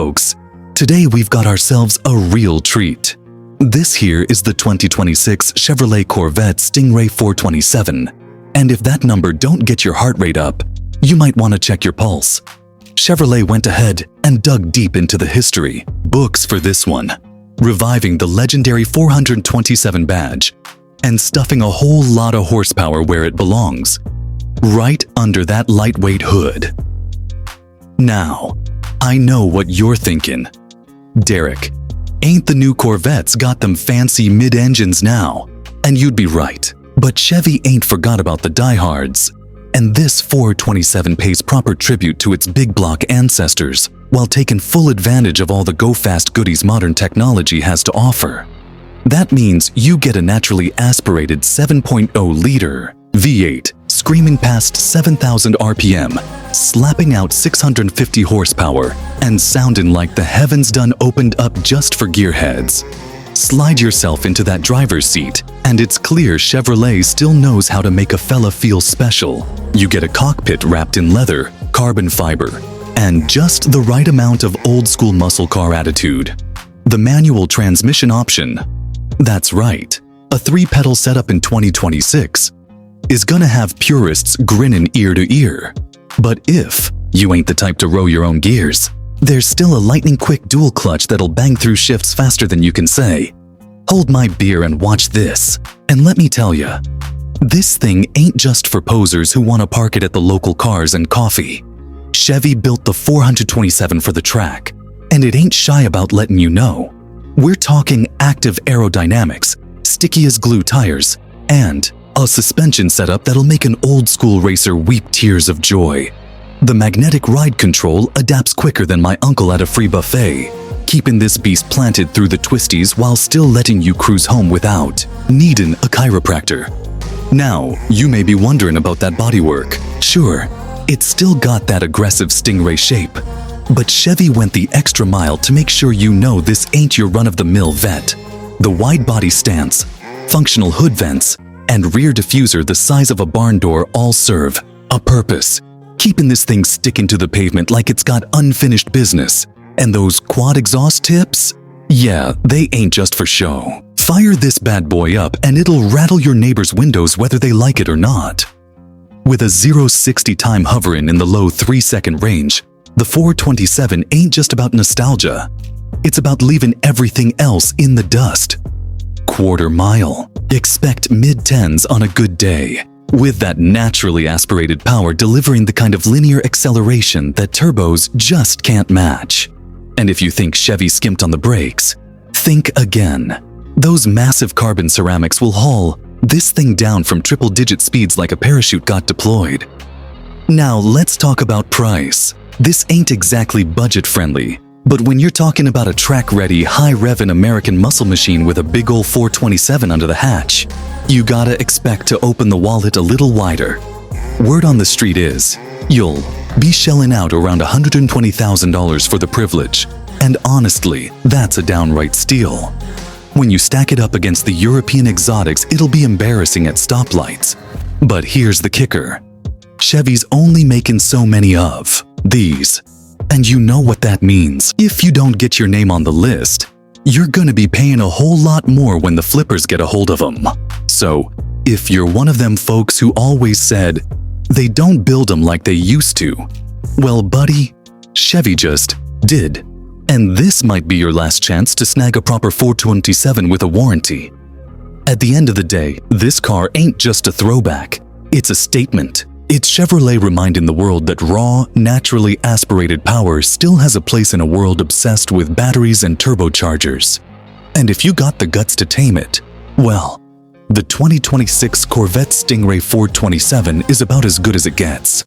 folks. Today we've got ourselves a real treat. This here is the 2026 Chevrolet Corvette Stingray 427. And if that number don't get your heart rate up, you might want to check your pulse. Chevrolet went ahead and dug deep into the history books for this one, reviving the legendary 427 badge and stuffing a whole lot of horsepower where it belongs, right under that lightweight hood. Now, I know what you're thinking. Derek, ain't the new Corvettes got them fancy mid-engines now? And you'd be right, but Chevy ain't forgot about the diehards. And this 427 pays proper tribute to its big block ancestors while taking full advantage of all the go-fast goodies modern technology has to offer. That means you get a naturally aspirated 7.0-liter V8 screaming past 7,000 RPM, slapping out 650 horsepower, and sounding like the heavens done opened up just for gearheads. Slide yourself into that driver's seat, and it's clear Chevrolet still knows how to make a fella feel special. You get a cockpit wrapped in leather, carbon fiber, and just the right amount of old-school muscle car attitude. The manual transmission option, that's right, a 3-pedal setup in 2026, is gonna have purists grinning ear to ear. But if you ain't the type to row your own gears, there's still a lightning-quick dual clutch that'll bang through shifts faster than you can say. Hold my beer and watch this, and let me tell ya, this thing ain't just for posers who want to park it at the local cars and coffee. Chevy built the 427 for the track, and it ain't shy about letting you know. We're talking active aerodynamics, sticky as glue tires, and a suspension setup that'll make an old-school racer weep tears of joy. The magnetic ride control adapts quicker than my uncle at a free buffet, keeping this beast planted through the twisties while still letting you cruise home without needing a chiropractor. Now, you may be wondering about that bodywork. Sure, it's still got that aggressive Stingray shape, but Chevy went the extra mile to make sure you know this ain't your run-of-the-mill vet. The wide body stance, functional hood vents, and rear diffuser the size of a barn door all serve a purpose, keeping this thing sticking to the pavement like it's got unfinished business. And those quad exhaust tips? Yeah, they ain't just for show. Fire this bad boy up and it'll rattle your neighbor's windows whether they like it or not. With a 0-60 time hovering in the low 3-second range, the 427 ain't just about nostalgia. It's about leaving everything else in the dust. Quarter mile. Expect mid-tens on a good day, with that naturally aspirated power delivering the kind of linear acceleration that turbos just can't match. And if you think Chevy skimped on the brakes, think again. Those massive carbon ceramics will haul this thing down from triple-digit speeds like a parachute got deployed. Now let's talk about price. This ain't exactly budget-friendly, but when you're talking about a track-ready, high-revving American muscle machine with a big ol' 427 under the hatch, you gotta expect to open the wallet a little wider. Word on the street is, you'll be shelling out around $120,000 for the privilege, and honestly, that's a downright steal. When you stack it up against the European exotics, it'll be embarrassing at stoplights. But here's the kicker. Chevy's only making so many of these. And you know what that means. If you don't get your name on the list, you're gonna be paying a whole lot more when the flippers get a hold of them. So, if you're one of them folks who always said, they don't build them like they used to, well, buddy, Chevy just did. And this might be your last chance to snag a proper 427 with a warranty. At the end of the day, this car ain't just a throwback. It's a statement. It's Chevrolet reminding the world that raw, naturally aspirated power still has a place in a world obsessed with batteries and turbochargers. And if you got the guts to tame it, well, the 2026 Corvette Stingray 427 is about as good as it gets.